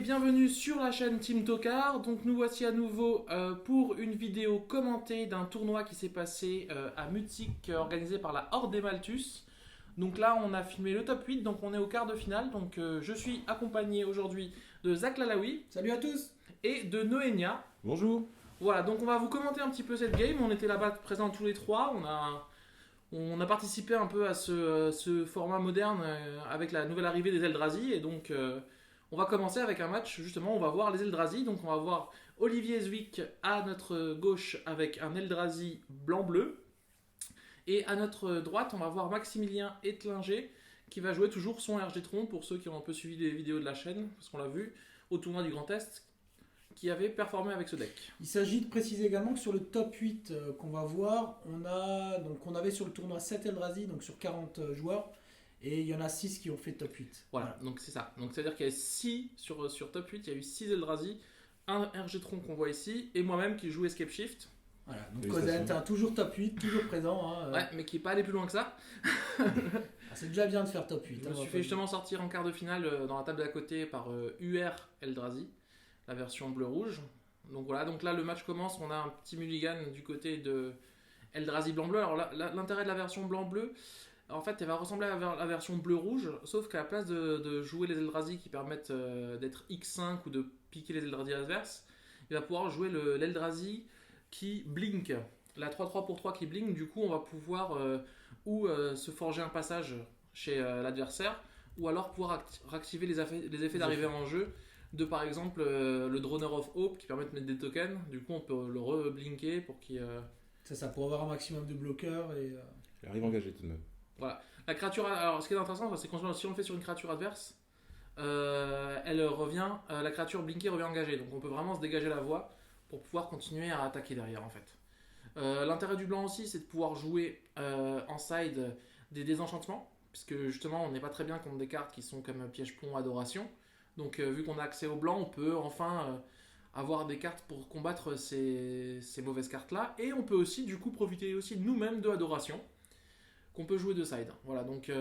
bienvenue sur la chaîne Team Tokar. Donc nous voici à nouveau pour une vidéo commentée d'un tournoi qui s'est passé à Mutzig organisé par la Horde des Malthus. Donc là on a filmé le top 8, donc on est au quart de finale. Donc je suis accompagné aujourd'hui de Zach Lalaoui. Salut à tous. Et de Noénia. Bonjour. Voilà, donc on va vous commenter un petit peu cette game. On était là-bas présents tous les trois. On a participé un peu à ce format moderne avec la nouvelle arrivée des Eldrazi. Et donc on va commencer avec un match, justement, on va voir les Eldrazi. Donc on va voir Olivier Zwick à notre gauche avec un Eldrazi blanc-bleu. Et à notre droite, on va voir Maximilien Etlinger qui va jouer toujours son RG-Tron pour ceux qui ont un peu suivi les vidéos de la chaîne, parce qu'on l'a vu au tournoi du Grand Est, qui avait performé avec ce deck. Il s'agit de préciser également que sur le top 8 qu'on va voir, on avait sur le tournoi 7 Eldrazi, donc sur 40 joueurs, et il y en a 6 qui ont fait top 8. Voilà, donc c'est ça. Donc c'est-à-dire qu'il y a 6 sur top 8, il y a eu 6 Eldrazi, un RG-Tron qu'on voit ici, et moi-même qui joue Escape Shift. Voilà, donc Cosent, toujours top 8, toujours présent. Ouais, mais qui n'est pas allé plus loin que ça. C'est déjà bien de faire top 8. Je me suis fait justement sortir en quart de finale dans la table d'à côté par UR Eldrazi, la version bleu-rouge. Donc voilà, donc là le match commence, on a un petit mulligan du côté de Eldrazi blanc-bleu. Alors là, l'intérêt de la version blanc-bleu, en fait, elle va ressembler à la version bleu-rouge, sauf qu'à la place de jouer les Eldrazi qui permettent d'être X5 ou de piquer les Eldrazi adverses, il va pouvoir jouer l'Eldrazi qui blink, la 3-3 pour 3 qui blink. Du coup, on va pouvoir se forger un passage chez l'adversaire, ou alors pouvoir réactiver les effets d'arrivée en jeu de par exemple le Droner of Hope qui permet de mettre des tokens. Du coup, on peut le re-blinker pour qu'il. C'est ça, pour avoir un maximum de bloqueurs et. Il arrive engagé tout de même. Voilà. La créature. Alors, ce qui est intéressant, c'est que si on le fait sur une créature adverse, elle revient. La créature blinkée revient engagée. Donc, on peut vraiment se dégager la voie pour pouvoir continuer à attaquer derrière, en fait. L'intérêt du blanc aussi, c'est de pouvoir jouer en side des désenchantements, puisque justement, on n'est pas très bien contre des cartes qui sont comme piège-plomb, adoration. Donc vu qu'on a accès au blanc, on peut enfin avoir des cartes pour combattre ces mauvaises cartes-là. Et on peut aussi du coup profiter aussi nous-mêmes de Adoration, qu'on peut jouer de side. Voilà, donc...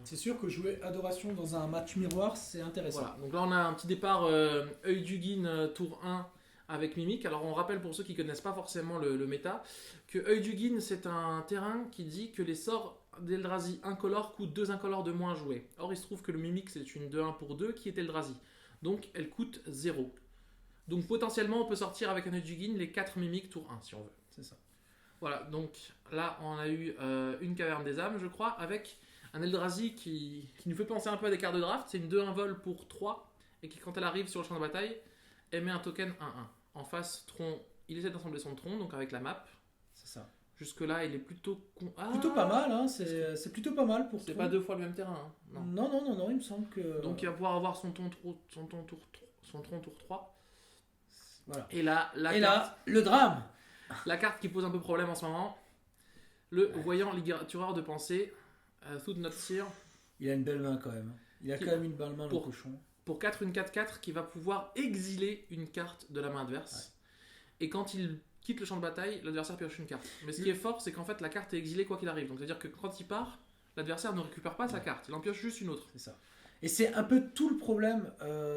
C'est sûr que jouer Adoration dans un match miroir, c'est intéressant. Voilà, donc là on a un petit départ Œil du Guin tour 1 avec Mimic. Alors on rappelle pour ceux qui ne connaissent pas forcément le méta, que Œil du Guin c'est un terrain qui dit que les sorts d'Eldrazi incolore coûte 2 incolores de moins joués. Or il se trouve que le Mimic c'est une 2-1 pour 2 qui est Eldrazi. Donc elle coûte 0. Donc potentiellement on peut sortir avec un Edugin les 4 Mimic tour 1 si on veut. C'est ça. Voilà, donc là on a eu une Caverne des âmes je crois, avec un Eldrazi qui nous fait penser un peu à des cartes de draft. C'est une 2-1 vol pour 3 et qui quand elle arrive sur le champ de bataille émet un token 1-1. En face, Tron, il essaie d'assembler son Tron, donc avec la map. C'est ça. Jusque-là, il est plutôt... Plutôt pas mal, hein. C'est plutôt pas mal pour C'est Tron. pas 2 fois le même terrain, hein. Non, il me semble que... Donc il va pouvoir avoir son Tron tour 3. Voilà. Et là, le drame. La carte qui pose un peu problème en ce moment, voyant ligatureur de pensée, Thought Not Seer. Il a une belle main quand même. Il a quand même une belle main, le cochon. Pour 4, une 4-4 qui va pouvoir exiler une carte de la main adverse. Ouais. Et quand il quitte le champ de bataille, l'adversaire pioche une carte. Mais ce qui est fort, c'est qu'en fait, la carte est exilée quoi qu'il arrive. Donc, c'est-à-dire que quand il part, l'adversaire ne récupère pas sa carte. Il en pioche juste une autre. C'est ça. Et c'est un peu tout le problème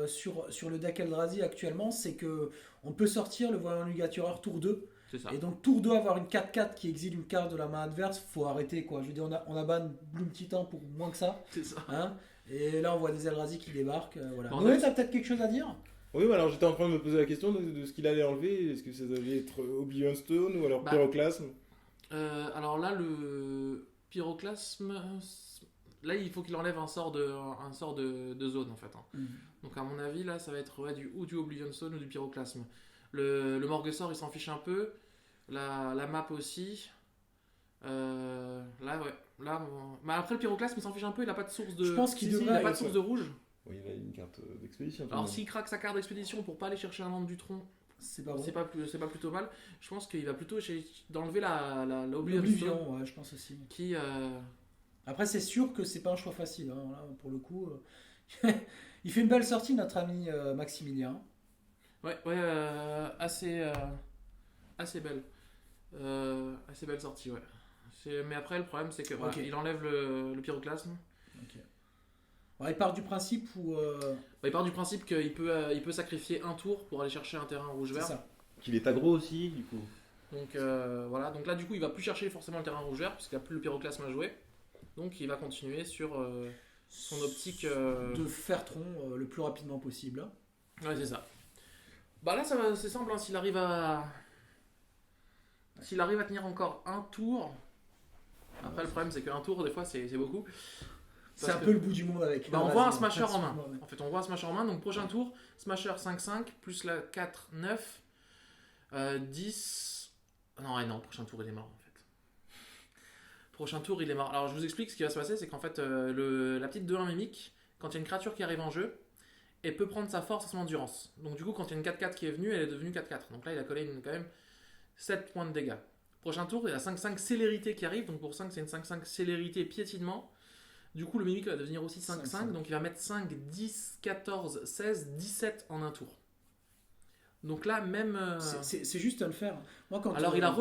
sur le deck Eldrazi actuellement, c'est que on peut sortir le voyant ligatureur tour 2. C'est ça. Et donc tour 2, avoir une 4-4 qui exile une carte de la main adverse, faut arrêter quoi. Je veux dire, on a ban Bloom Titan pour moins que ça. C'est ça. Hein, et là, on voit des Eldrazi qui débarquent. Voilà. Bon, Noé, t'as peut-être quelque chose à dire? Oui, alors j'étais en train de me poser la question de ce qu'il allait enlever. Est-ce que ça devait être Oblivion Stone ou alors Pyroclasme? Alors là, le Pyroclasme... Là, il faut qu'il enlève un sort de zone en fait. Hein. Donc à mon avis, là, ça va être ou du Oblivion Stone ou du Pyroclasme. Le Morguesor, il s'en fiche un peu. La map aussi. Là, ouais. Là, mais après, le Pyroclasme, il s'en fiche un peu. Il n'a pas de source de. Je pense qu'il devrait. Il n'a pas de source de rouge. Oui, il a une carte d'expédition. Alors s'il craque sa carte d'expédition pour pas aller chercher un membre du tronc, c'est pas bon. C'est pas plutôt mal. Je pense qu'il va plutôt essayer d'enlever l'Oblivion, ouais, je pense aussi. Qui Après, c'est sûr que c'est pas un choix facile. Hein. Là, pour le coup, il fait une belle sortie, notre ami Maximilien. Ouais, assez belle. Assez belle sortie, ouais. Mais après, le problème, c'est que il enlève le pyroclasme. Okay. Alors, il part du principe où... Il part du principe qu'il peut sacrifier un tour pour aller chercher un terrain c'est rouge-vert. ça. Qu'il est aggro aussi, du coup. Donc voilà, donc là du coup il va plus chercher forcément le terrain rouge-vert puisqu'il n'y a plus le pyroclasme à jouer. Donc il va continuer sur son optique. De faire tronc le plus rapidement possible. Ouais, c'est ça. Bah là c'est simple, hein, s'il arrive à tenir encore un tour. Après le problème c'est qu'un tour des fois c'est beaucoup. C'est un peu le bout du monde avec. Bah, on Vas-y, voit un smasher en main. pratiquement, ouais. En fait, on voit un smasher en main. Donc, prochain tour, smasher 5-5, plus la 4-9, 10. Non, ouais, non, prochain tour, il est mort en fait. Prochain tour, il est mort. Alors, je vous explique ce qui va se passer c'est qu'en fait, la petite 2-1 mimique, quand il y a une créature qui arrive en jeu, elle peut prendre sa force à son endurance. Donc, du coup, quand il y a une 4-4 qui est venue, elle est devenue 4-4. Donc là, il a collé quand même 7 points de dégâts. Prochain tour, il y a 5-5 célérité qui arrive. Donc, pour 5, c'est une 5-5 célérité piétinement. Du coup, le mimique va devenir aussi 5-5, donc il va mettre 5, 10, 14, 16, 17 en un tour. Donc là, même... C'est juste à le faire. Moi, quand Alors, il a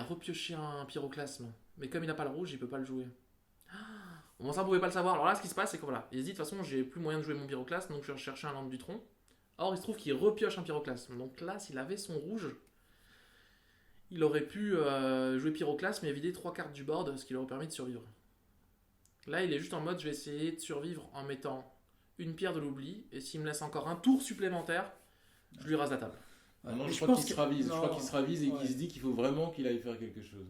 repioché un pyroclasme. Mais comme il n'a pas le rouge, il peut pas le jouer. Bon, ça, on pouvait pas le savoir. Alors là, ce qui se passe, c'est que voilà, il se dit, de toute façon, j'ai plus moyen de jouer mon pyroclasme, donc je vais chercher un lampe du tronc. Or, il se trouve qu'il repioche un pyroclasme. Donc là, s'il avait son rouge, il aurait pu jouer pyroclasme et vider 3 cartes du board, ce qui lui aurait permis de survivre. Là, il est juste en mode, je vais essayer de survivre en mettant une pierre de l'oubli, et s'il me laisse encore un tour supplémentaire, je lui rase la table. Non, Mais je je crois pense qu'il se que- ravise. Je non, crois qu'il se ravise et ouais. qu'il se dit qu'il faut vraiment qu'il aille faire quelque chose.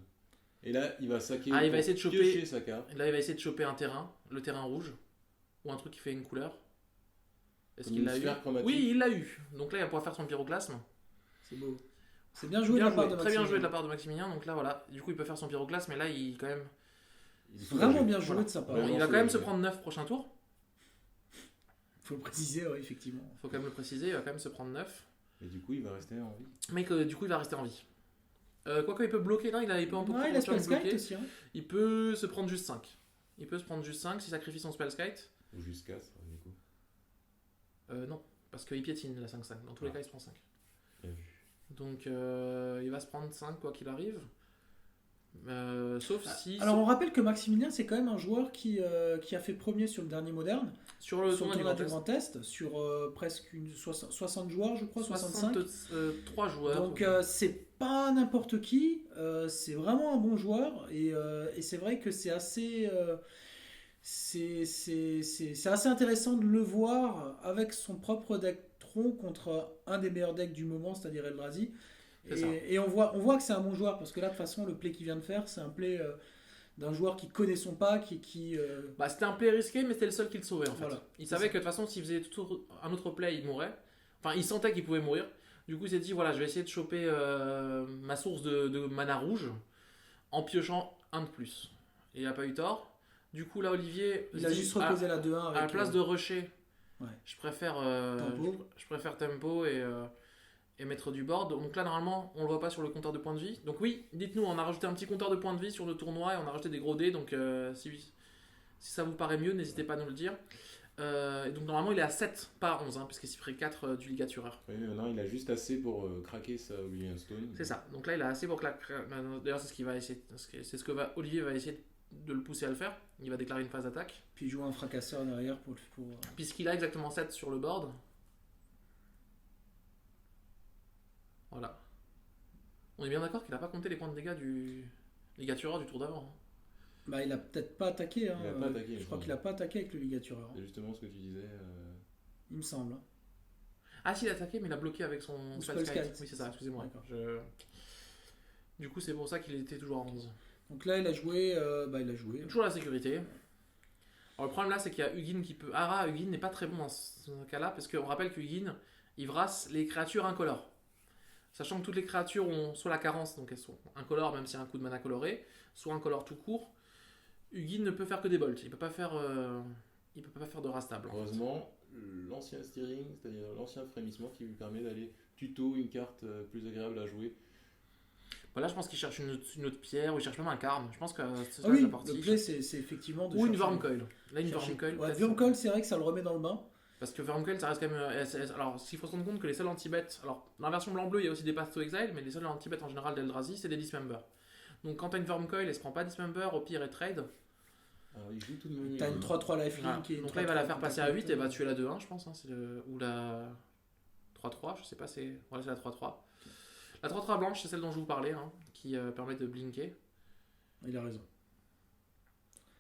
Et là, il va saquer. Ah, il va pour essayer de choper- piocher sa carte. Là, il va essayer de choper un terrain, le terrain rouge, ou un truc qui fait une couleur. Est-ce Comme qu'il une l'a eu? sphère chromatique. Oui, il l'a eu. Donc là, il va pouvoir faire son pyroclasme. C'est beau. C'est bien joué de la part de Très bien Maximilien. joué de la part de Maximilien. Donc là, voilà. Du coup, il peut faire son pyroclasme, mais là, il quand même. Il est Vraiment soulagé. bien joué Voilà. de sa part. Bon, Vraiment il va quand même se soulagé. prendre 9 prochain tour. Faut le préciser, ouais, effectivement. Faut quand même le préciser, il va quand même se prendre 9. Et du coup, il va rester en vie. Mais du coup, il va rester en vie. Quoique, il peut bloquer. Non, il peut un peu Ouais, il a Spellskite aussi. Hein. Il peut se prendre juste 5. Il peut se prendre juste 5 s'il sacrifie son Spellskite. Ou jusqu'à ça, du coup. Non, parce qu'il piétine la 5-5. Dans tous les Ah. cas, il se prend 5. Bien vu. Donc il va se prendre 5 quoi qu'il arrive. Sauf si Alors on rappelle que Maximilien c'est quand même un joueur qui a fait premier sur le dernier moderne, sur le sur le tournoi tournoi du du Grand Grand Est, sur presque 60 joueurs je crois, Est, 65. 63 joueurs. Donc c'est pas n'importe qui, c'est vraiment un bon joueur et c'est vrai que c'est assez... c'est assez intéressant de le voir avec son propre deck tronc contre un des meilleurs decks du moment, c'est-à-dire Eldrazi. C'est ça. Et on voit que c'est un bon joueur parce que là, de toute façon, le play qu'il vient de faire, c'est un play d'un joueur qui connaît son pack et qui. Bah, c'était un play risqué, mais c'était le seul qui le sauvait en fait. Voilà. Il savait que de toute façon, s'il faisait un autre play, il mourrait. Enfin, il sentait qu'il pouvait mourir. Du coup, il s'est dit voilà, je vais essayer de choper ma source de mana rouge en piochant un de plus. Et il n'a pas eu tort. Du coup, là, Olivier. Il a juste reposé la 2-1 avec. À la place de rusher, ouais. je préfère Tempo. je préfère tempo et mettre du board. Donc là, normalement, on le voit pas sur le compteur de points de vie. Donc oui, dites-nous, on a rajouté un petit compteur de points de vie sur le tournoi et on a rajouté des gros dés. Donc si ça vous paraît mieux, n'hésitez pas à nous le dire. Et donc normalement, il est à 7, pas à 11, hein, puisqu'il s'y ferait 4 du ligatureur. Oui, mais maintenant, il a juste assez pour craquer sa William Stone. C'est ça. Donc là, il a assez pour que d'ailleurs, c'est ce qu'il va essayer. C'est ce que Olivier va essayer de le pousser à le faire. Il va déclarer une phase d'attaque. Puis jouer un fracasseur derrière pour. Puisqu'il a exactement 7 sur le board. Voilà. On est bien d'accord qu'il n'a pas compté les points de dégâts du ligatureur du tour d'avant. Hein. Bah, il a peut-être pas attaqué. Hein. Il a pas attaqué, Je crois qu'il a pas attaqué avec le ligatureur. C'est justement ce que tu disais. Il me semble. Ah si, il a attaqué, mais il a bloqué avec son Spellskite. Spellskite. Oui, c'est ça, excusez-moi. D'accord. Du coup, c'est pour ça qu'il était toujours en 11. Donc là, il a joué. Il a joué. Toujours la sécurité. Alors, le problème là, c'est qu'il y a Hugin qui peut... Hugin n'est pas très bon dans ce cas-là, parce qu'on rappelle que Hugin, il brasse les créatures incolores. Sachant que toutes les créatures ont soit la carence, donc elles sont incolores, même s'il y a un coup de mana coloré, soit incolore tout court. Hugin ne peut faire que des bolts. Il peut pas faire de rastable. Heureusement, l'ancien steering, c'est-à-dire l'ancien frémissement qui lui permet d'aller tuto une carte plus agréable à jouer. Voilà, je pense qu'il cherche une autre pierre, ou il cherche même un carne. Je pense que c'est ça Ah oui, la partie. le play, c'est effectivement de Ou une chercher- Wormcoil. Là, une chercher- Wormcoil. Ouais, peut-être. Wormcoil, c'est vrai que ça le remet dans le bain. Parce que Wormcoil, ça reste quand même. Alors, il faut se rendre compte que les seuls anti-bêtes. Alors, dans la version blanc-bleu, il y a aussi des Path to Exile, mais les seuls anti-bêtes en général d'Eldrazi, c'est des Dismember. Donc, quand t'as une Wormcoil, elle se prend pas Dismember, au pire, elle trade. Alors, il joue tout de même. T'as une 3-3 lifelink Voilà. qui est une Donc là, il va 3-3 la faire passer à 8 et va tu tuer la 2-1, je pense. Hein, ou la 3-3, je sais pas, c'est la 3-3. La 3-3 blanche, c'est celle dont je vous parlais, hein, qui permet de blinker. Il a raison.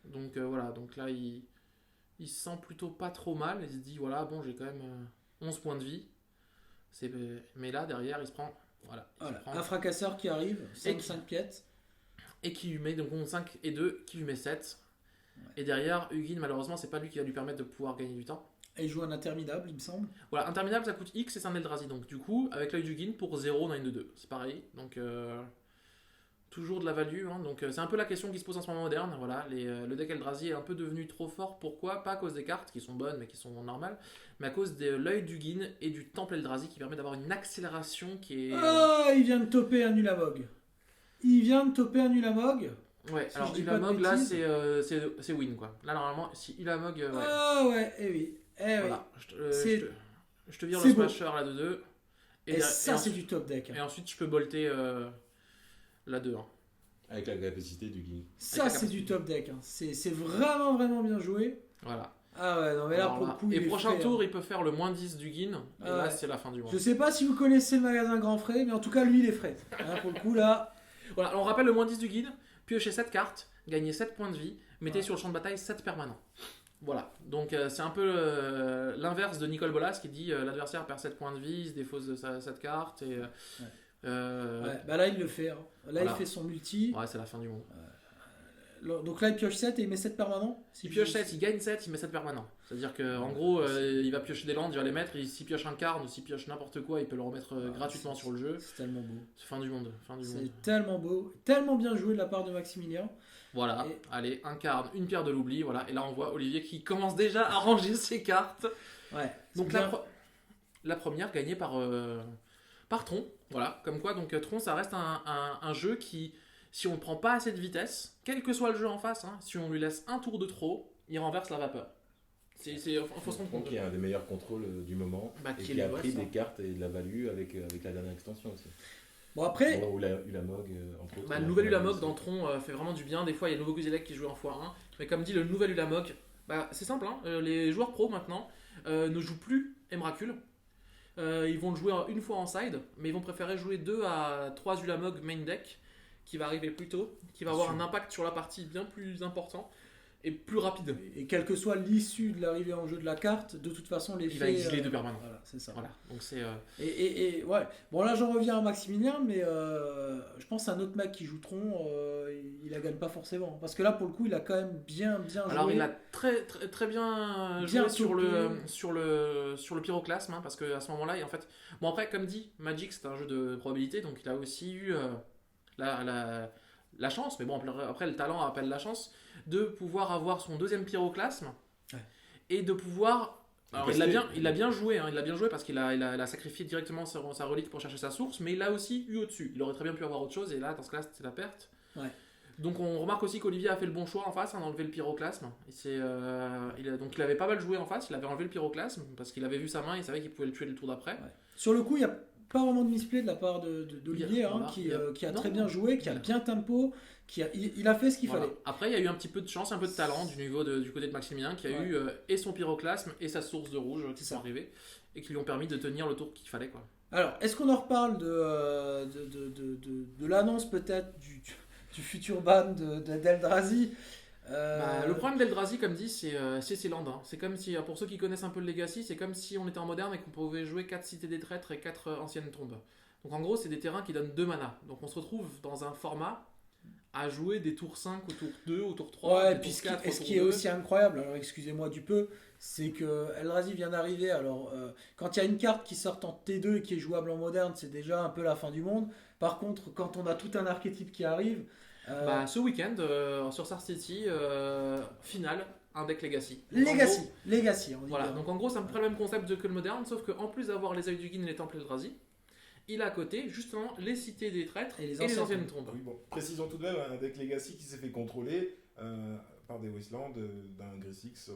Donc voilà, donc là, il se sent plutôt pas trop mal. Il se dit, voilà, bon, j'ai quand même 11 points de vie. Mais là, derrière, il se prend... Voilà, Un fracasseur qui arrive, 5 pièces. Et qui lui met donc 5 et 2, qui lui met 7. Ouais. Et derrière, Hugin, malheureusement, c'est pas lui qui va lui permettre de pouvoir gagner du temps. Et il joue un interminable, il me semble. Voilà, interminable, ça coûte X et c'est un Eldrazi. Donc du coup, avec l'œil d'Hugin, pour 0, on a une de 2. C'est pareil. Donc toujours de la value. Hein. Donc c'est un peu la question qui se pose en ce moment moderne. Voilà, le deck Eldrazi est un peu devenu trop fort. Pourquoi ? Pas à cause des cartes qui sont bonnes mais qui sont normales, mais à cause de l'œil d'Hugin et du temple Eldrazi qui permet d'avoir une accélération qui est... Ah, il vient de toper un Ulamog. Ouais, si alors Ulamog là c'est win quoi. Là normalement, si Ulamog. Ouais. Ah ouais, eh oui. Voilà, je te vire le beau. Smasher là de 2. Et ça, c'est du top deck. Et ensuite, je peux bolter la 2. Hein. Avec la capacité du Guin. Ça, c'est du top deck. Hein. C'est vraiment, vraiment bien joué. Voilà. Ah ouais, non, mais là, pour le coup. Et prochain tour, il peut faire le moins 10 du Guin. Et là, c'est la fin du mois. Je sais pas si vous connaissez le magasin Grand Frais, mais en tout cas, lui, il est frais. Hein, pour le coup, là. Voilà, on rappelle le moins 10 du Guin. Piochez 7 cartes, gagnez 7 points de vie, mettez sur le champ de bataille 7 permanents. Voilà, donc c'est un peu l'inverse de Nicole Bolas qui dit l'adversaire perd 7 points de vie, il se défausse de cette carte. Et, bah là il le fait, hein. Là il fait son multi. Ouais, c'est la fin du monde. Donc là il pioche 7 et il met 7 permanents. Il pioche 7, il gagne 7, il met 7 permanents. C'est-à-dire qu'en gros, il va piocher des landes, il va les mettre, et s'il pioche un card ou s'il pioche n'importe quoi, il peut le remettre gratuitement sur le jeu. C'est tellement beau. C'est fin du monde. C'est tellement beau, tellement bien joué de la part de Maximilien. Voilà, allez, un card, une pierre de l'oubli, voilà. Et là, on voit Olivier qui commence déjà à ranger ses cartes. Ouais. Donc la première gagnée par Tron, voilà. Comme quoi, donc Tron, ça reste un jeu qui, si on ne prend pas assez de vitesse, quel que soit le jeu en face, hein, si on lui laisse un tour de trop, il renverse la vapeur. Faut se rendre compte. Qui est un des meilleurs contrôles du moment, et qui a pris des cartes et de la value avec la dernière extension aussi. Bon après, Ulamog, entre autres. Le nouvel Ulamog dans Tron fait vraiment du bien. Des fois, il y a le nouveau Kozilek qui joue en x1. Mais comme dit le nouvel Ulamog, c'est simple. Hein, les joueurs pro maintenant ne jouent plus Emrakul. Ils vont le jouer une fois en side, mais ils vont préférer jouer 2 à 3 Ulamog main deck, qui va arriver plus tôt, qui va avoir un impact sur la partie bien plus important et plus rapide. Et quelle que soit l'issue de l'arrivée en jeu de la carte, de toute façon l'effet... Il va exiler 2 permanents. Voilà, c'est ça. Voilà, donc c'est... Et ouais, bon là j'en reviens à Maximilien, mais je pense à un autre mec qui joue Tron, il la gagne pas forcément. Parce que là pour le coup il a quand même bien joué. Alors il a très bien joué sur le pyroclasme, hein, parce qu'à ce moment-là, en fait... Bon après, comme dit, Magic c'est un jeu de probabilité, donc il a aussi eu la chance, mais bon après le talent appelle la chance, de pouvoir avoir son deuxième pyroclasme, et de pouvoir... Alors il a bien joué, hein, parce qu'il a sacrifié directement sa relique pour chercher sa source, mais il a aussi eu au-dessus. Il aurait très bien pu avoir autre chose, et là, dans ce cas-là, c'était la perte. Ouais. Donc on remarque aussi qu'Olivier a fait le bon choix en face, hein, d'enlever le pyroclasme. Donc il avait pas mal joué en face, il avait enlevé le pyroclasme, parce qu'il avait vu sa main, il savait qu'il pouvait le tuer le tour d'après. Ouais. Sur le coup, il n'y a pas vraiment de misplay de la part d'Olivier, qui a très bien joué, qui a bien tempo, il a fait ce qu'il fallait. Après, il y a eu un petit peu de chance, un peu de talent du côté de Maximilien, qui a eu et son pyroclasme et sa source de rouge qui sont arrivés, et qui lui ont permis de tenir le tour qu'il fallait, quoi. Alors, est-ce qu'on en reparle de l'annonce peut-être du futur ban d'Eldrazi? Le problème d'Eldrazi, comme dit, c'est ses landes. Hein. C'est comme si, pour ceux qui connaissent un peu le Legacy, c'est comme si on était en moderne et qu'on pouvait jouer 4 cités des traîtres et 4 anciennes tombes. Donc en gros, c'est des terrains qui donnent 2 mana. Donc on se retrouve dans un format à jouer des tours 5 au tour 2, au tour 3, ouais, et puis ce qui est aussi incroyable, alors excusez-moi du peu, c'est que Eldrazi vient d'arriver. Alors quand il y a une carte qui sort en T2 et qui est jouable en moderne, c'est déjà un peu la fin du monde. Par contre, quand on a tout un archétype qui arrive... ce week-end, sur Star City, finale, un deck Legacy. Legacy, on dit. Voilà, donc en gros, c'est à peu près le même concept que le moderne, sauf qu'en plus d'avoir les œils du Guin et les temples Eldrazi, il a à côté, justement, les cités des traîtres et les anciennes tombes. Oui, bon. Précisons tout de même, un deck Legacy qui s'est fait contrôler par des Wastelands d'un Grixis.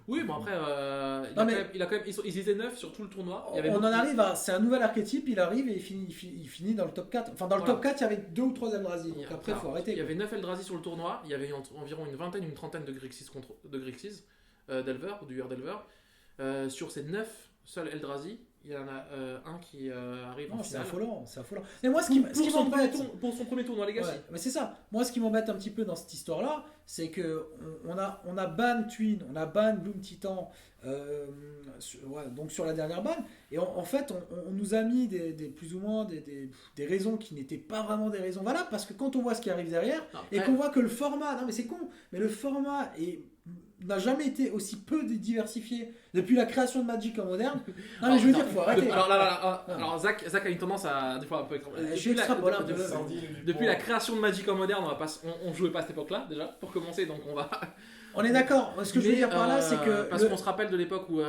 Oui, bon après, il a quand même, ils étaient 9 sur tout le tournoi. Il y avait On en beaucoup- arrive à. C'est un nouvel archétype, il arrive et il finit dans le top 4. Enfin, dans le Voilà. top 4, il y avait 2 ou 3 Eldrazi. Donc après, il Alors, faut arrêter. Il y quoi. avait 9 Eldrazi sur le tournoi, il y avait environ une vingtaine, une trentaine de Grixis, d'Elver, du Ur d'Elver. Sur ces 9 seuls Eldrazi, il y en a un qui arrive en Non, c'est finale. affolant, c'est affolant. Mais moi, ce qui m'embête. Pour son premier tournoi Legacy. Ouais, mais c'est ça. Moi, ce qui m'embête un petit peu dans cette histoire-là, c'est que on a ban Twin, on a ban Bloom Titan, donc sur la dernière ban, et en fait, on nous a mis plus ou moins des raisons qui n'étaient pas vraiment des raisons valables, parce que quand on voit ce qui arrive derrière, Après, et qu'on voit que le format, non mais c'est con, mais le format n'a jamais été aussi peu diversifié depuis la création de Magic en moderne. Non mais je veux dire, faut arrêter. Alors, Zach a une tendance à des fois un peu. Je suis extrapolé un peu. Depuis la création de Magic en moderne, on jouait pas à cette époque-là déjà pour commencer, donc on va. On est d'accord. Ce que je veux dire par là, c'est que parce qu'on se rappelle de l'époque où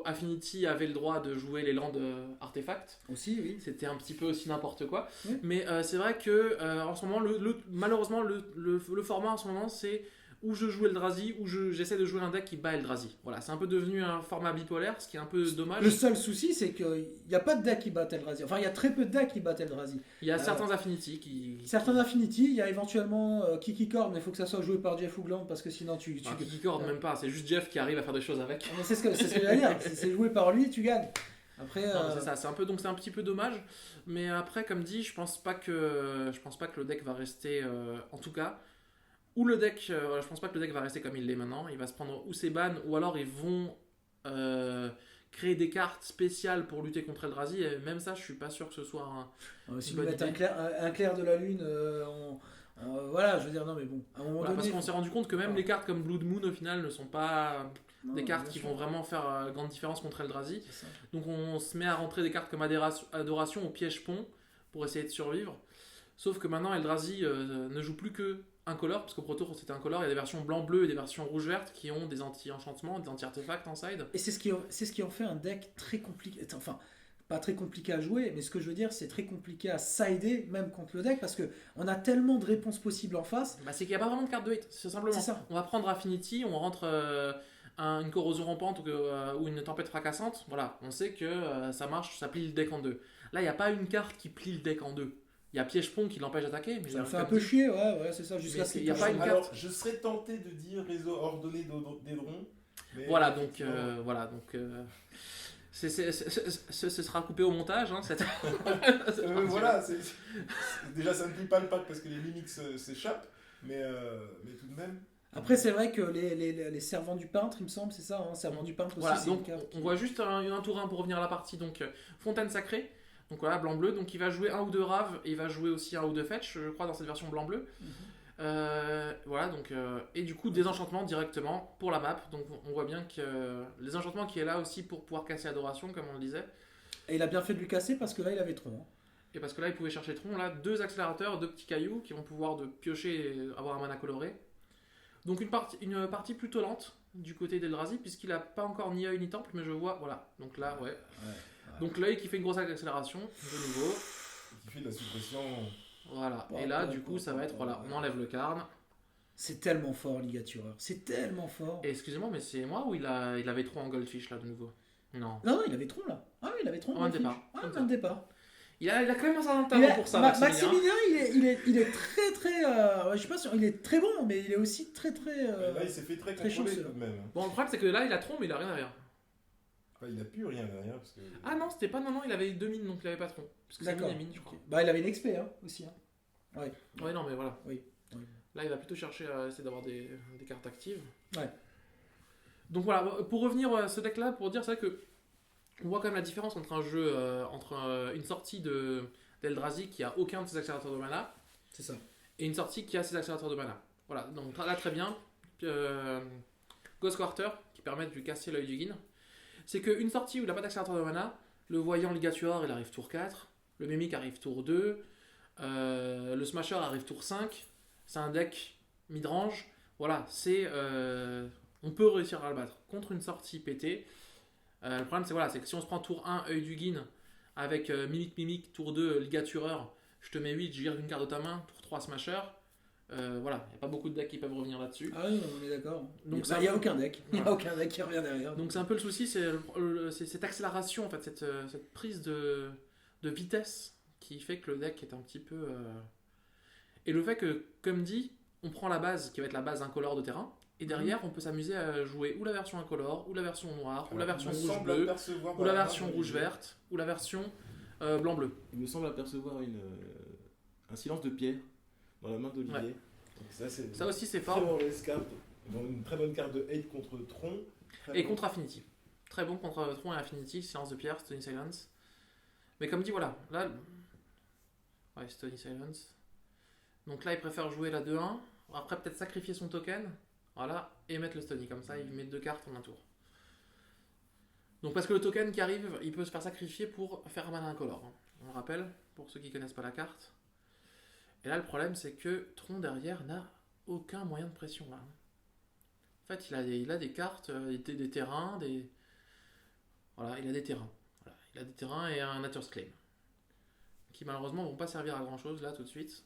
Affinity avait le droit de jouer les landes artefacts. aussi, oui. C'était un petit peu aussi n'importe quoi. Oui. Mais c'est vrai que en ce moment, malheureusement, le format en ce moment, c'est où je joue Eldrazi, ou j'essaie de jouer un deck qui bat Eldrazi. Voilà, c'est un peu devenu un format bipolaire, ce qui est un peu dommage. Le seul souci, c'est qu'il n'y a pas de deck qui bat Eldrazi. Enfin, il y a très peu de decks qui battent Eldrazi. Il y a certains Affinity qui. Certains Affinity, il y a éventuellement Kiki Cord, mais il faut que ça soit joué par Jeff Hoogland parce que sinon tu. Kiki Cord, même pas, c'est juste Jeff qui arrive à faire des choses avec. Mais c'est ce que j'allais dire. C'est joué par lui, tu gagnes. Après. Non, c'est ça, c'est un petit peu dommage. Mais après, comme dit, je pense pas que le deck va rester, en tout cas. Ou le deck, je pense pas que le deck va rester comme il l'est maintenant. Il va se prendre ou ses bans, ou alors ils vont créer des cartes spéciales pour lutter contre Eldrazi. Et même ça, je suis pas sûr que ce soit Si une vous bonne mettez idée. un clair de la lune, voilà, je veux dire, non mais bon, à un moment Voilà, parce donné. qu'on s'est rendu compte que même Voilà. les cartes comme Blood Moon au final ne sont pas Non, des cartes bien qui sûr. vont vraiment faire grande différence contre Eldrazi. C'est ça. Donc on se met à rentrer des cartes comme Adoration ou Piège Pont pour essayer de survivre. Sauf que maintenant Eldrazi ne joue plus que incolore, parce qu'au Pro Tour c'était incolore, il y a des versions blanc-bleu et des versions rouge-verte qui ont des anti-enchantements, des anti-artefacts en side. Et c'est ce qui en fait un deck très compliqué. Enfin, pas très compliqué à jouer, mais ce que je veux dire, c'est très compliqué à sider, même contre le deck, parce que on a tellement de réponses possibles en face. Bah, c'est qu'il n'y a pas vraiment de carte de hate, c'est simplement. C'est ça. On va prendre Affinity, on rentre une corrosion rampante ou une tempête fracassante, voilà, on sait que ça marche, ça plie le deck en deux. Là, il n'y a pas une carte qui plie le deck en deux. Il y a Piège-Pont qui l'empêche d'attaquer, mais Ça me fait comme un peu dit, chier, ouais, c'est ça, jusqu'à Mais ce qu'il y a touche. pas une Alors, carte. je serais tenté de dire réseau ordonné d'Edron. Voilà, donc, ce sera coupé au montage. Hein, cette voilà, déjà ça ne plie pas le pack parce que les mimics s'échappent, mais tout de même. Après, c'est vrai que les servants du peintre, il me semble, c'est ça, hein, servants du peintre aussi, Voilà, c'est donc une carte. on voit juste un tour 1 pour revenir à la partie. Donc, Fontaine Sacrée, donc voilà, blanc-bleu. Donc il va jouer un ou deux Rave, et il va jouer aussi un ou deux Fetch, je crois, dans cette version blanc-bleu. Voilà, donc, et du coup, des enchantements directement pour la map. Donc on voit bien que les enchantements qui est là aussi pour pouvoir casser Adoration, comme on le disait. Et il a bien fait de lui casser parce que là, il avait trop. Hein. Et parce que là, il pouvait chercher Tron, là, deux accélérateurs, deux petits cailloux qui vont pouvoir de piocher et avoir un mana coloré. Donc une partie plutôt lente du côté d'Eldrazi, puisqu'il a pas encore ni œil ni temple, mais je vois, voilà. Donc là, ouais. Donc l'œil qui fait une grosse accélération, de nouveau. Qui fait de la suppression. Voilà. Et là, du coup, ça va être, voilà, on enlève le carne. C'est tellement fort, Ligatureur. C'est tellement fort. Et excusez-moi, mais c'est moi ou il avait trop en Goldfish, là, de nouveau? Non. Non, il avait Tron là. Ah oui, il avait Tron. En départ. En départ. Il a quand même un certain talent pour ça, Maximilien, il est très très. Je sais pas si il est très bon, mais il est aussi très très. Là, il s'est fait très très contrôler chanceux. tout de même. Bon, le problème, c'est que là, il a Tron, mais il a rien derrière. Enfin, il a plus rien derrière. Parce que... Ah non, c'était pas. Non, il avait deux mines, donc il avait pas Tron. Parce que c'est D'accord. mine et mine, je crois. Bah, il avait une XP hein, aussi. Hein. Ouais. Ouais, non, mais voilà. Oui. Là, il va plutôt chercher à essayer d'avoir des cartes actives. Ouais. Donc voilà, pour revenir à ce deck-là, pour dire, c'est vrai que on voit quand même la différence entre un jeu, une sortie d'Eldrazi qui a aucun de ses accélérateurs de mana, C'est ça. et une sortie qui a ses accélérateurs de mana. Voilà, donc là, très bien. Ghost Quarter, qui permet de lui casser l'œil du Guin. C'est qu'une sortie où il n'a pas d'accélérateur de mana, le voyant Ligatureur, il arrive tour 4, le Mimic arrive tour 2, le Smasher arrive tour 5, c'est un deck midrange, voilà, on peut réussir à le battre. Contre une sortie pétée, le problème c'est que si on se prend tour 1, œil du Guin, avec Mimic, tour 2, Ligatureur, je te mets 8, je vire une carte de ta main, tour 3, Smasher, Voilà, il n'y a pas beaucoup de decks qui peuvent revenir là-dessus. Ah oui, on est d'accord. Donc Il n'y a aucun deck. Il n'y a aucun deck qui revient derrière. Donc c'est un peu le souci, c'est cette accélération, en fait, cette prise de vitesse qui fait que le deck est un petit peu... Et le fait que, comme dit, on prend la base qui va être la base incolore de terrain, et derrière on peut s'amuser à jouer ou la version incolore, ou la version noire, ou la version rouge-bleu, ou la version rouge-verte, ou la version blanc-bleu. Il me semble apercevoir un silence de pierre dans la main d'Olivier. Ouais. Donc Ça aussi c'est très fort. mauvaise carte. Ils ont une très bonne carte de hate contre Tron. Et contre Affinity. Très bon contre Tron et Affinity, silence de pierre, Stony Silence. Mais comme dit, voilà, là... Ouais, Stony Silence. Donc là, il préfère jouer la 2-1. Après, peut-être sacrifier son token. Voilà, et mettre le Stony. Comme ça, il met 2 cartes en un tour. Donc parce que le token qui arrive, il peut se faire sacrifier pour faire un mana incolore. On le rappelle, pour ceux qui connaissent pas la carte. Et là, le problème, c'est que Tron, derrière, n'a aucun moyen de pression. Là. En fait, il a des cartes, des terrains, des... Voilà, il a des terrains. Voilà, il a des terrains et un Nature's Claim. Qui malheureusement vont pas servir à grand chose là tout de suite.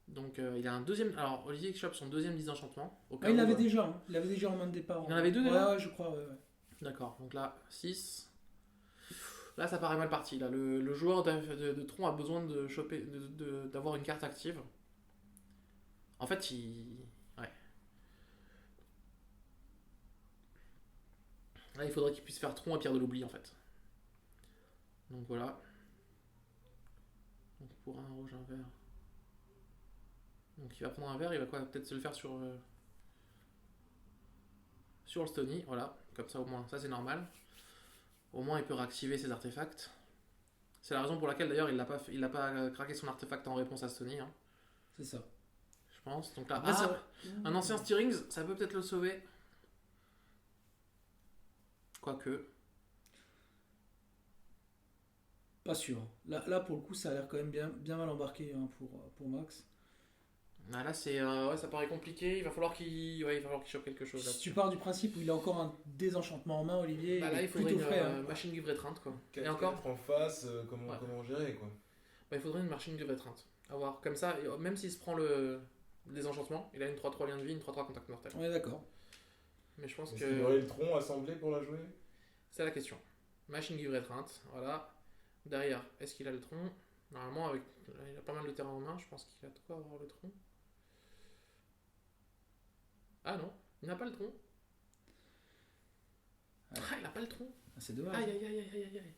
Donc il a un deuxième. Alors Olivier chope son deuxième désenchantement. Il l'avait déjà. Hein. Il l'avait déjà en main de départ. Il en avait 2 déjà. Ouais, je crois. Ouais. D'accord, donc là 6. Là ça paraît mal parti. Là, le joueur de Tron a besoin de choper, d'avoir une carte active. En fait, ouais. Là, il faudrait qu'il puisse faire Tron à Pierre de l'Oubli en fait. Donc voilà. Donc pour un rouge, un vert. Donc il va prendre un vert, il va quoi peut-être se le faire sur le Stony, voilà. Comme ça au moins, ça c'est normal. Au moins il peut réactiver ses artefacts. C'est la raison pour laquelle d'ailleurs il n'a pas craqué son artefact en réponse à Stony. Hein. C'est ça. Je pense. Donc là, un ancien Steerings, ça peut peut-être le sauver. Quoique. Pas sûr. Là, pour le coup, ça a l'air quand même bien mal embarqué hein, pour Max. Ah, là, ouais, ça paraît compliqué. Il va falloir qu'il chope quelque chose. Si tu pars du principe où il a encore un désenchantement en main, Olivier, là, il faudrait une machine Give Étreinte. Et encore en face, comment gérer quoi. Il faudrait une machine Give Étreinte. À voir. Comme ça, même s'il se prend le désenchantement, il a une 3-3 lien de vie, une 3-3 contact mortel. On est d'accord. Mais je pense que. Est-ce qu'il aurait le tronc assemblé pour la jouer? C'est la question. Machine Give Étreinte, voilà. Derrière, est-ce qu'il a le tronc? Normalement, il a pas mal de terrain en main, je pense qu'il a de quoi avoir le tronc. Ah non, il n'a pas le tronc. Ouais. Ah, il a pas le tronc. C'est dommage. Aïe aïe aïe aïe aïe aïe.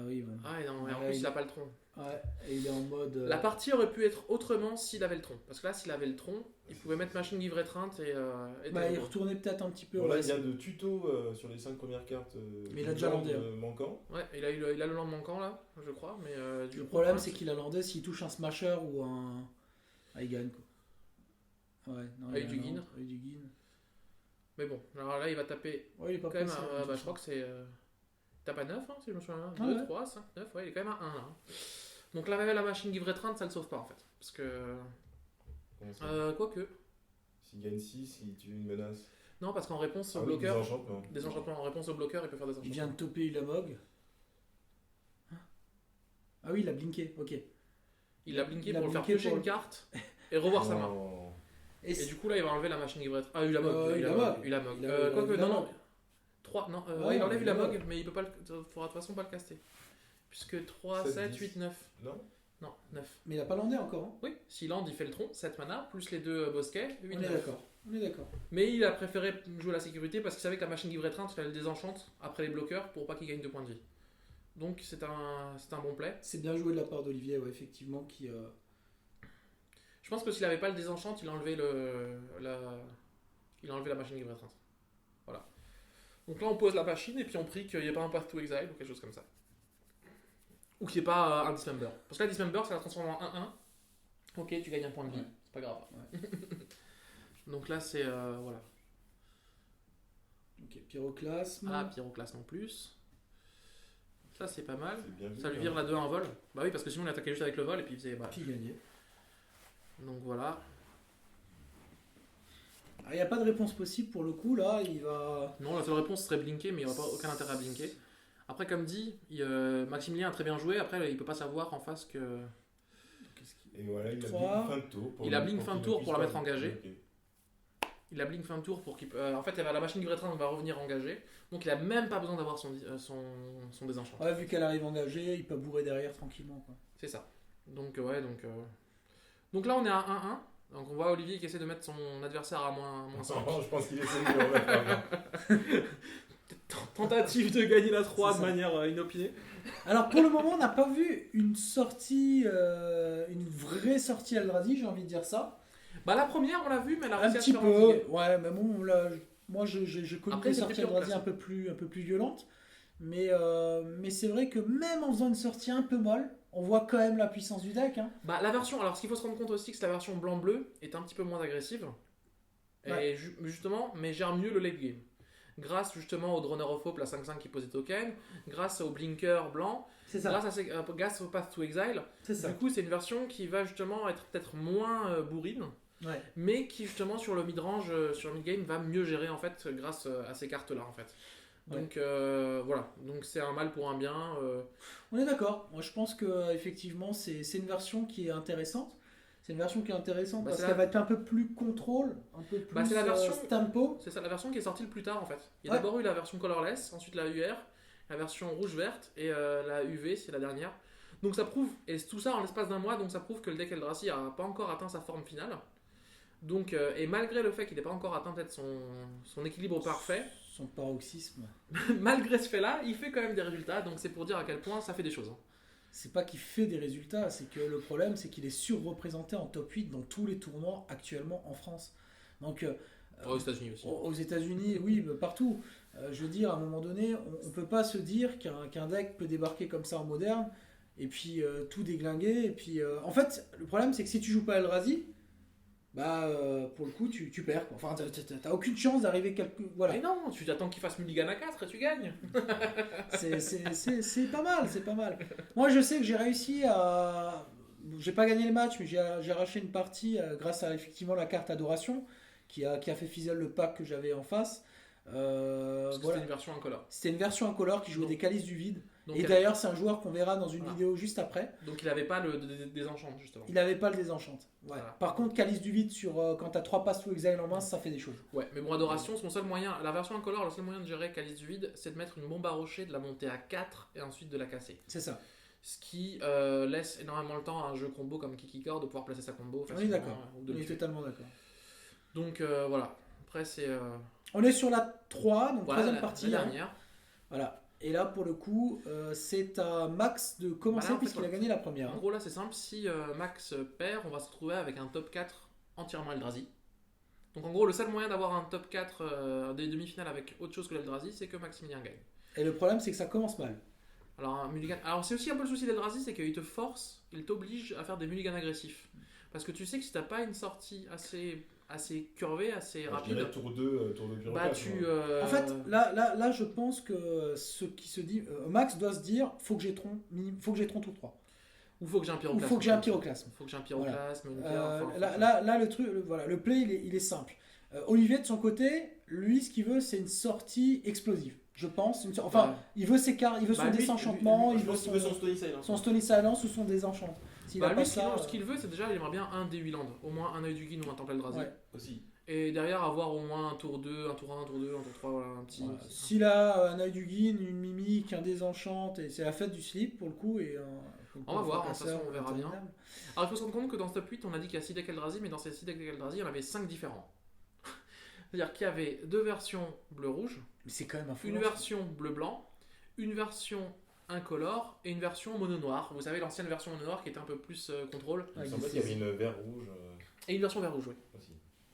Oui, bon. Ah non, et en plus il a pas le tronc. Ouais, et il est en mode. La partie aurait pu être autrement s'il avait le tronc. Parce que là, s'il avait le tronc, il pouvait mettre Machine Give Étreinte et. Il retournait peut-être un petit peu. Bon, là, il vient de tuto sur les 5 premières cartes. Mais il a déjà landé. Manquant. Ouais, il a le land manquant là, je crois. Mais, le problème, c'est qu'il a landé s'il touche un Smasher ou un. Ah, il gagne quoi. Ouais, non, avec du Guin. Mais bon, alors là, il va taper. Ouais, il est pas quand même. je crois que c'est. Tape à 9, hein, si je me souviens. Ah 2, 3, 5, 9, ouais, il est quand même à 1 là. Donc là, la machine Give Étreinte, ça le sauve pas en fait. Parce que. Quoique. S'il gagne 6, il tue une menace. Non, parce qu'en réponse au bloqueur. Des enchantements. En réponse au bloqueur, il peut faire des enchantements. Il vient de toper Ulamog. Ah oui, il a blinké, ok. Il a blinké pour le faire piocher une carte et revoir sa main. Et du coup, là, il va enlever la machine Give Étreinte. Ah, Ulamog. Quoique, non. 3, non, il enlève Ulamog, mais il peut pas faudra de toute façon pas le caster. Puisque 3, 7, 8, 9. Non, 9. Mais il a pas landé encore. Hein. Oui, s'il land, il fait le tronc, 7 mana, plus les 2 bosquets, 8, 9. On est d'accord. Mais il a préféré jouer la sécurité parce qu'il savait que la machine Give Étreinte, il le désenchante après les bloqueurs pour pas qu'il gagne 2 points de vie. Donc c'est un bon play. C'est bien joué de la part d'Olivier, ouais, effectivement, qui... Je pense que s'il avait pas le désenchant, il a enlevé la machine Give Étreinte. Voilà. Donc là, on pose la machine et puis on prie qu'il n'y ait pas un Path to Exile ou quelque chose comme ça. Ou qu'il n'y ait pas un Dismember. Parce que là, Dismember, ça la transforme en 1-1. Ok, tu gagnes un point de vie. Ouais. C'est pas grave. Ouais. Donc là, c'est... voilà. Ok, Pyroclasme. Ah, Pyroclasme en plus. Ça, c'est pas mal. Vu, ça lui vire la 2 en vol. Bah oui, parce que sinon, il attaquait juste avec le vol et puis il faisait... Puis il gagnait. Donc voilà. Il n'y a pas de réponse possible pour le coup, là, il va... Non, la seule réponse serait blinker, mais il n'y aurait pas aucun intérêt à blinker. Après, comme dit, Maximilien a très bien joué, après il peut pas savoir en face que... Et voilà, il a Trois. blink fin de tour. Il a blink fin de tour pour la mettre engagée. Ok. Il a blink fin de tour pour qu'il. En fait, la machine du rétrain va revenir engagée. Donc il a même pas besoin d'avoir son désenchantement. Ouais, vu qu'elle arrive engagée, il peut bourrer derrière tranquillement. Quoi. C'est ça. Donc, ouais, donc là, on est à 1-1. Donc on voit Olivier qui essaie de mettre son adversaire à moins 5. Je pense qu'il essaie de le remettre à 20. Tentative de gagner la 3 de manière inopinée. Alors pour le moment, on n'a pas vu une sortie, une vraie sortie Eldrazi, j'ai envie de dire ça. Bah la première, on l'a vu, mais elle a Un réussi à petit se faire peu, endiguer. ouais, mais bon, là, moi j'ai connu Après, des c'était sorties pure Eldrazi classe. un peu plus violentes. Mais c'est vrai que même en faisant une sortie un peu molle, on voit quand même la puissance du deck. Hein. Bah la version, alors ce qu'il faut se rendre compte aussi, c'est que la version blanc-bleu est un petit peu moins agressive. Ouais. Et justement, mais gère mieux le late game. Grâce justement au Droner of Hope, la 5-5 qui pose des tokens, grâce au Blinker blanc, C'est ça. grâce au Path to Exile. C'est ça. Du coup, c'est une version qui va justement être peut-être moins bourrine, Ouais. mais qui justement sur le mid-range, sur le mid-game, va mieux gérer en fait grâce à ces cartes-là en fait. Donc voilà, donc c'est un mal pour un bien. On est d'accord. Moi, je pense que effectivement, c'est une version qui est intéressante. C'est une version qui est intéressante Bah, parce c'est qu'elle va être un peu plus contrôle, un peu plus Bah, c'est la version- tempo. C'est ça la version qui est sortie le plus tard en fait. Il y a Ouais. d'abord eu la version colorless, ensuite la UR, la version rouge-verte et la UV, c'est la dernière. Donc ça prouve, et tout ça en l'espace d'un mois, donc ça prouve que le deck Eldrazi n'a pas encore atteint sa forme finale. Donc, et malgré le fait qu'il n'ait pas encore atteint peut-être son équilibre parfait, Son paroxysme. malgré ce fait-là, il fait quand même des résultats, donc c'est pour dire à quel point ça fait des choses. Hein. C'est pas qu'il fait des résultats, c'est que le problème, c'est qu'il est surreprésenté en top 8 dans tous les tournois actuellement en France. Donc, Aux États-Unis aussi. aux États-Unis, oui, mais partout. Je veux dire, à un moment donné, on peut pas se dire qu'un deck peut débarquer comme ça en moderne et puis tout déglinguer. Et puis, en fait, le problème, c'est que si tu joues pas Eldrazi, bah, pour le coup, tu perds. Quoi. Enfin, t'as aucune chance d'arriver quelque. Voilà. Mais non, tu attends qu'il fasse mulligan à 4 et tu gagnes. C'est pas mal, c'est pas mal. Moi, je sais que j'ai réussi à. J'ai pas gagné le match, mais j'ai arraché une partie grâce à effectivement la carte Adoration qui a fait fizzle le pack que j'avais en face. Parce que Voilà. c'était une version incolore. C'était une version incolore qui jouait Donc- des calices du vide. Donc, Et d'ailleurs, c'est un joueur qu'on verra dans une Voilà. vidéo juste après. donc il avait pas le désenchant justement. Il n'avait pas le désenchant. Ouais. Voilà. Par contre, calice du vide sur quand t'as 3 passes to exile en main, ça fait des choses. Ouais, mais bon, Adoration, son seul moyen, la version incolore, le seul moyen de gérer Calice du Vide, c'est de mettre une bombe à rocher, de la monter à 4 et ensuite de la casser. C'est ça. Ce qui laisse énormément le temps à un jeu combo comme Kikikor de pouvoir placer sa combo On est facilement. d'accord. Ou de On le est tuer. totalement d'accord. Donc voilà. Après, c'est On est sur la 3, donc voilà, troisième la partie. hein. dernière. Voilà. Et là, pour le coup, c'est à Max de commencer Bah là, en fait, puisqu'il a gagné la première. En hein. gros, là, c'est simple. Si Max perd, on va se retrouver avec un top 4 entièrement Eldrazi. Donc en gros, le seul moyen d'avoir un top 4 des demi-finales avec autre chose que l'Eldrazi, c'est que Maximilien gagne. Et le problème, c'est que ça commence mal. Alors, un mulligan... Alors c'est aussi un peu le souci d'Eldrazi, c'est qu'il te force, il t'oblige à faire des mulligans agressifs. Parce que tu sais que si t'as pas une sortie assez curvée, assez Je rapide, dirais tour 2 pyroclase. bah tu... moi. En fait, là, je pense que ce qui se dit, Max doit se dire, faut que j'ai tronc tour 3. Ou faut que j'ai un Ou pyroclasme. faut que j'ai un pyroclasme. Faut que j'ai un pyroclasme, une Euh, enfin, là, le truc, voilà, le play, il est simple. Olivier, de son côté, lui, ce qu'il veut, c'est une sortie explosive. Je pense. Enfin, Ouais. il veut ses cartes, il veut Bah, son lui, désenchantement, Je il veut pense qu'il veut son Stony Silence. son Stony Silence ou son désenchant. S'il Bah, a lui, pas ce ça, qu'il veut, c'est déjà, il aimerait bien un des 8 landes. Au moins un œil du Guin ou un temple Eldrazi. Ouais. Aussi. Et derrière, avoir au moins un tour 2, un tour 1, un tour 2, un tour 3, voilà, un petit... voilà. S'il a un œil du Guin, une mimique, un désenchant, et c'est la fête du slip pour le coup. Et On va voir, de toute casseur façon, on verra bien. interminable. Alors il faut se rendre compte que dans ce top 8, on a dit qu'il y a 6 decks Eldrazi, mais dans ces 6 decks Eldrazi, il y en avait 5 différents. C'est-à-dire qu'il y avait 2 versions bleu-rouge, Mais c'est quand même un une version bleu-blanc, une version incolore et une version mono-noir. Vous savez, l'ancienne version mono-noir qui était un peu plus contrôle. Il me semblait qu'il y avait une vert rouge Et une version vert-rouge, oui. aussi.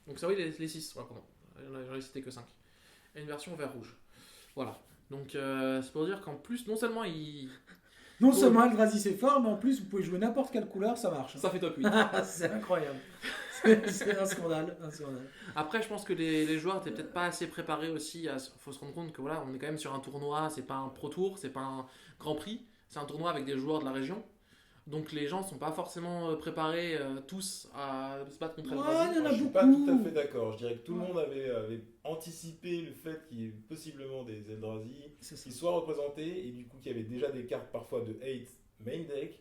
Donc ça oui, les 6, ouais, pardon. J'en ai cité que 5. Et une version vert-rouge. Voilà. Donc c'est pour dire qu'en plus, non seulement il... Non seulement Eldrazi c'est fort, mais en plus vous pouvez jouer n'importe quelle couleur, ça marche. Ça fait top 8. C'est incroyable. C'est un scandale, un scandale. Après, je pense que les joueurs étaient peut-être pas assez préparés aussi. Il faut se rendre compte que voilà, on est quand même sur un tournoi, c'est pas un Pro Tour, c'est pas un Grand Prix, c'est un tournoi avec des joueurs de la région. Donc les gens sont pas forcément préparés tous à se battre contre Ouais, Eldrazi. il y en a Je suis beaucoup. pas tout à fait d'accord. Je dirais que tout le Ouais. monde avait anticipé le fait qu'il y ait possiblement des Eldrazi C'est ça. qui soient représentés et du coup qu'il y avait déjà des cartes parfois de 8 main deck.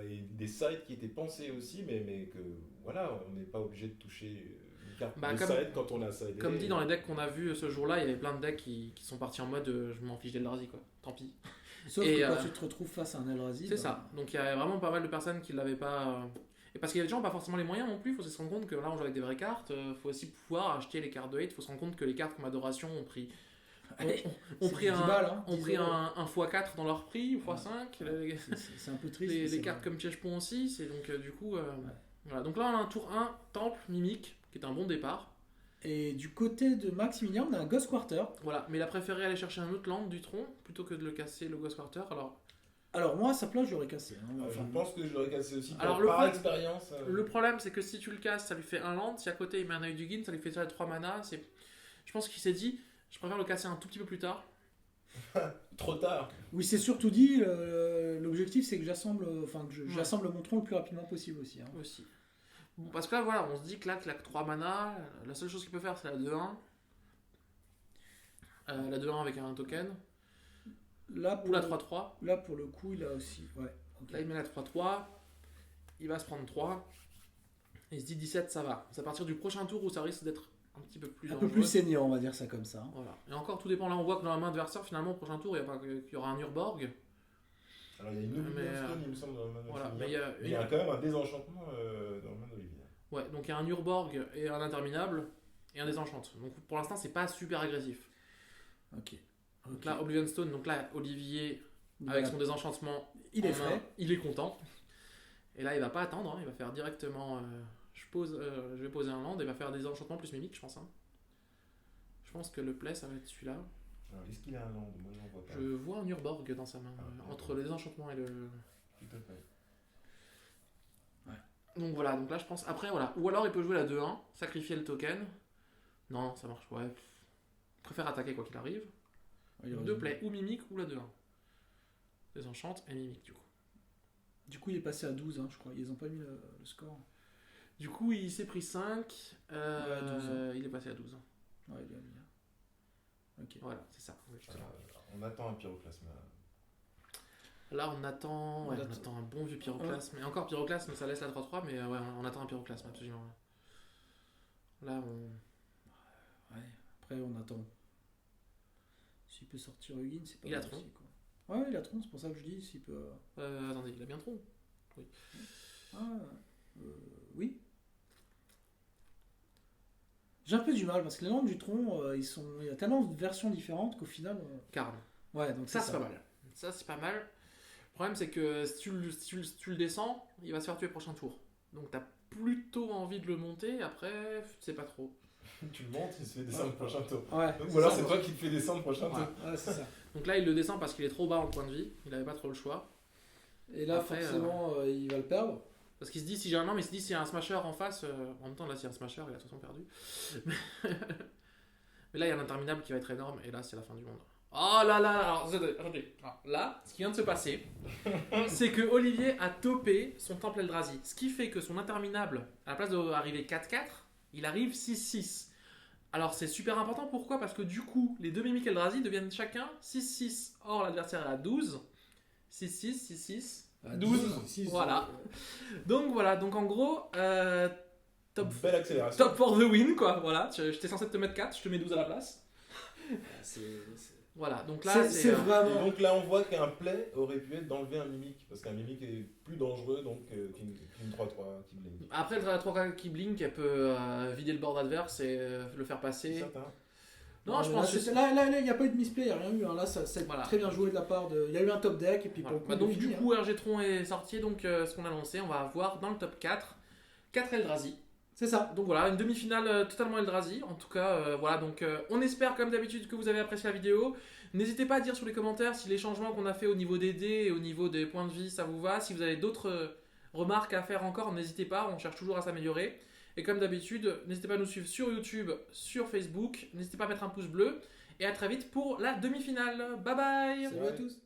et des sides qui étaient pensés aussi, mais que voilà, on n'est pas obligé de toucher une carte de side quand on a sidé. Comme dit dans les decks qu'on a vus ce jour-là, il y avait plein de decks qui sont partis en mode je m'en fiche d'Eldrazi, quoi. Tant pis. Sauf que quand tu te retrouves face à un Eldrazi. C'est ça. Donc il y a vraiment pas mal de personnes qui l'avaient pas. Et parce qu'il y a des gens pas forcément les moyens non plus, il faut se rendre compte que là on joue avec des vraies cartes, il faut aussi pouvoir acheter les cartes de hate, il faut se rendre compte que les cartes comme Adoration ont pris. On pris un x4 dans leur prix, ou x5. C'est un peu triste. Les cartes comme Piège-Pont aussi, c'est donc du coup. Voilà. Donc là on a un tour 1, Temple, Mimique, qui est un bon départ. Et du côté de Maximilien, on a un Ghost Quarter. Voilà, mais il a préféré aller chercher un autre land du tronc plutôt que de le casser le Ghost Quarter. Alors moi à sa place j'aurais cassé. Je pense que je l'aurais cassé aussi par expérience. Le problème c'est que si tu le casses, ça lui fait un land. Si à côté il met un œil du Guin, ça lui fait déjà 3 mana. Je pense qu'il s'est dit, je préfère le casser un tout petit peu plus tard. Trop tard. Oui, c'est surtout dit, l'objectif c'est que j'assemble mon tronc le plus rapidement possible aussi. Aussi. Bon, parce que là voilà, on se dit que là, 3 mana, la seule chose qu'il peut faire c'est la 2-1. La 2-1 avec un token. Là, ou la 3-3. Là pour le coup il a aussi. Ouais. Okay. Là il met la 3-3. Il va se prendre 3. Et il se dit 17 ça va. C'est à partir du prochain tour où ça risque d'être un petit peu plus dangereux. Un peu plus senior, on va dire ça comme ça. Voilà. Et encore tout dépend, là on voit que dans la main adversaire finalement au prochain tour il y aura un Urborg. Alors il y a une Oblivion Stone il me semble dans la main de voilà, mais il y a quand même un désenchantement dans la main d'Olivier. Ouais, donc il y a un Urborg et un interminable et un désenchant. Donc pour l'instant c'est pas super agressif. Ok. Donc là Oblivion Stone, donc là Olivier avec son désenchantement, il est frais, il est content. Et là il va pas attendre, il va faire directement je vais poser un land et il va faire des enchantements plus mimique je pense. Je pense que le play ça va être celui-là. Alors est-ce qu'il a un land? Moi j'en vois pas. Je vois un Urborg dans sa main, entre le désenchantement et le... Tout à fait. Ouais. Donc voilà, donc là je pense, après voilà, ou alors il peut jouer la 2-1, sacrifier le token. Non, ça marche, ouais. Il préfère attaquer quoi qu'il arrive. Deux plays, ou mimique ou la 2-1. Désenchante et mimique du coup. Du coup il est passé à 12 je crois, ils ont pas mis le score. Du coup il s'est pris 5, 12. Il est passé à 12. Ouais il a mis. Ok. Voilà, c'est ça. On attend un pyroclasme. Là on attend un bon vieux pyroclasme. Et encore pyroclasme ça laisse la 3-3, mais ouais on attend un pyroclasme absolument. Là on... Ouais, après on attend. S'il peut sortir Hugin, c'est pas il a tronc. Aussi, quoi. Ouais, il a tronc, c'est pour ça que je dis s'il peut. Attendez, il a bien tronc. Oui. Oui. J'ai un peu du mal parce que les landes du tronc, il y a tellement de versions différentes qu'au final. Carne. Ouais, donc ça c'est pas mal. Ça c'est pas mal. Le problème c'est que si tu le descends, il va se faire tuer prochain tour. Donc t'as plutôt envie de le monter. Après, c'est pas trop. Tu le montes, il se fait descendre le prochain tour. Ouais, ou alors c'est toi qui te fais descendre le prochain tour. Ouais, c'est ça. Donc là, il le descend parce qu'il est trop bas en point de vie. Il avait pas trop le choix. Et là, après, forcément, il va le perdre. Parce qu'il se dit, si j'ai un mais il se dit, s'il y a un smasher en face, en même temps, là, s'il y a un smasher, il a de toute façon perdu. Mais là, il y a un interminable qui va être énorme. Et là, c'est la fin du monde. Oh là là, alors, attendez. Là, ce qui vient de se passer, c'est que Olivier a topé son temple Eldrazi. Ce qui fait que son interminable, à la place d'arriver 4-4, il arrive 6-6. Alors c'est super important, pourquoi? Parce que du coup, les deux mimiques Eldrazi deviennent chacun 6-6. Or, l'adversaire est à 12. 6-6, 6-6, 12. 6, voilà. Donc voilà, donc en gros, belle accélération. Top for the win, quoi. Voilà, j'étais censé te mettre 4, je te mets 12 à la place. Voilà, donc là c'est vraiment... Et donc là on voit qu'un play aurait pu être d'enlever un mimique, parce qu'un mimique est plus dangereux donc qu'une 3-3 qui blink. Après la 3-3 qui blink, elle peut vider le board adverse et le faire passer. C'est certain. Non, je pense que là il n'y a pas eu de misplay, il n'y a rien eu. Là ça c'est très bien joué de la part de... Il y a eu un top deck et puis pour le coup, donc du coup RG-Tron est sorti, donc ce qu'on a lancé, on va avoir dans le top 4 Eldrazi. C'est ça. Donc voilà, une demi-finale totalement Eldrazi. En tout cas, voilà, donc on espère comme d'habitude que vous avez apprécié la vidéo. N'hésitez pas à dire sur les commentaires si les changements qu'on a fait au niveau des dés et au niveau des points de vie, ça vous va. Si vous avez d'autres remarques à faire encore, n'hésitez pas, on cherche toujours à s'améliorer. Et comme d'habitude, n'hésitez pas à nous suivre sur YouTube, sur Facebook. N'hésitez pas à mettre un pouce bleu. Et à très vite pour la demi-finale. Bye bye. Salut à tous.